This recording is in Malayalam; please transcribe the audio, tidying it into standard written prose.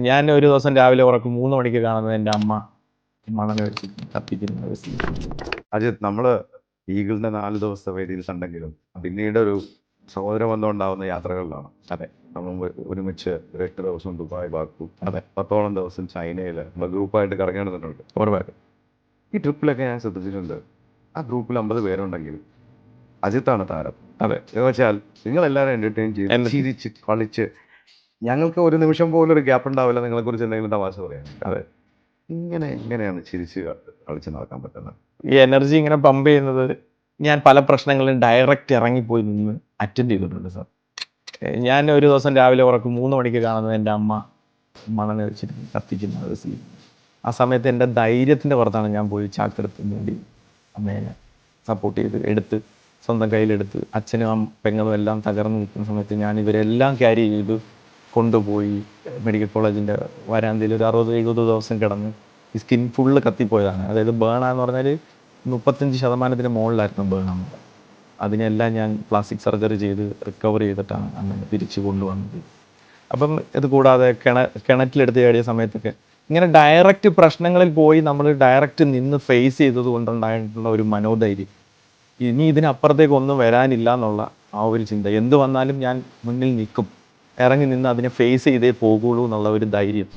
ഞാൻ ഒരു ദിവസം രാവിലെ ഉറക്കം 3 മണിക്ക് കാണുന്നത് എൻ്റെ അമ്മ മണൽ വെച്ച് കത്തിക്കുന്നത്. അജിത്, നമ്മള് ഈഗിളിന്റെ 4 ദിവസത്തെ വേദിയിൽ കണ്ടെങ്കിലും പിന്നീട് ഒരു സഹോദരബന്ധം ഉണ്ടാവുന്ന യാത്രകളിലാണ്. അതെ നമ്മൾ ഒരുമിച്ച് 8 ദിവസം ദുബായ്, ബാക്കു, അതെ 10ഓളം ദിവസം ചൈനയിൽ ഗ്രൂപ്പായിട്ട് കറങ്ങി നടന്നിട്ടുണ്ട്. ഒരുപാട്. ഈ ട്രിപ്പിലൊക്കെ ഞാൻ ശ്രദ്ധിച്ചിട്ടുണ്ട്, ആ ഗ്രൂപ്പിൽ 50 പേരുണ്ടെങ്കിലും അജിത്താണ് താരം. അതെ എന്ന് വെച്ചാൽ നിങ്ങളെല്ലാവരും എന്റർടൈൻ ചെയ്ത് എന്ത്? ചിരിച്ച് കളിച്ച്, ഞങ്ങൾക്ക് ഒരു നിമിഷം പോലും ഒരു ഗ്യാപ്പ് ഉണ്ടാവില്ല നിങ്ങളെ കുറിച്ച് എന്തെങ്കിലും തമാശ പറയാൻ. അതെ എങ്ങനെയാണ് ചിരിച്ച് കളിച്ച് നടക്കാൻ പറ്റുന്നത്? ഈ എനർജി ഇങ്ങനെ പമ്പ് ചെയ്യുന്നത് ഞാൻ പല പ്രശ്നങ്ങളും ഡയറക്റ്റ് ഇറങ്ങിപ്പോയി നിന്ന് അറ്റൻഡ് ചെയ്തിട്ടുണ്ട് സാർ. ഞാൻ ഒരു ദിവസം രാവിലെ ഉറക്കം 3 മണിക്ക് കാണുന്നത് എൻ്റെ അമ്മ മണൽ വെച്ചിട്ട് കത്തിക്കുന്നത് സീൻ. ആ സമയത്ത് എൻ്റെ ധൈര്യത്തിൻ്റെ പുറത്താണ് ഞാൻ പോയി ചാക്കെടുത്തിന് വേണ്ടി അമ്മേനെ സപ്പോർട്ട് ചെയ്ത് എടുത്ത് സ്വന്തം കയ്യിലെടുത്ത്, അച്ഛനും പെങ്ങളും എല്ലാം തകർന്ന് നിൽക്കുന്ന സമയത്ത് ഞാൻ ഇവരെല്ലാം ക്യാരി ചെയ്ത് കൊണ്ടുപോയി മെഡിക്കൽ കോളേജിൻ്റെ വരാന്തയിൽ ഒരു 60-70 ദിവസം കിടന്ന് ഈ സ്കിൻ ഫുള്ള് കത്തിപ്പോയതാണ്. അതായത് ബേണാന്ന് പറഞ്ഞാൽ 35% മുകളിലായിരുന്നു ബേൺ. അതിനെല്ലാം ഞാൻ പ്ലാസ്റ്റിക് സർജറി ചെയ്ത് റിക്കവർ ചെയ്തിട്ടാണ് അങ്ങനെ തിരിച്ച് കൊണ്ടുവന്നത്. അപ്പം ഇത് കൂടാതെ കിണറ്റിലെടുത്ത് ചാടിയ സമയത്തൊക്കെ ഇങ്ങനെ ഡയറക്റ്റ് പ്രശ്നങ്ങളിൽ പോയി നമ്മൾ ഡയറക്റ്റ് നിന്ന് ഫേസ് ചെയ്തത് കൊണ്ടുണ്ടായിട്ടുള്ള ഒരു മനോധൈര്യം, ഇനി ഇതിനപ്പുറത്തേക്ക് ഒന്നും വരാനില്ല എന്നുള്ള ആ ഒരു ചിന്ത, എന്ത് വന്നാലും ഞാൻ മുന്നിൽ നിൽക്കും, ഇറങ്ങി നിന്ന് അതിനെ ഫേസ് ചെയ്തേ പോകുള്ളൂ എന്നുള്ള ഒരു ധൈര്യം.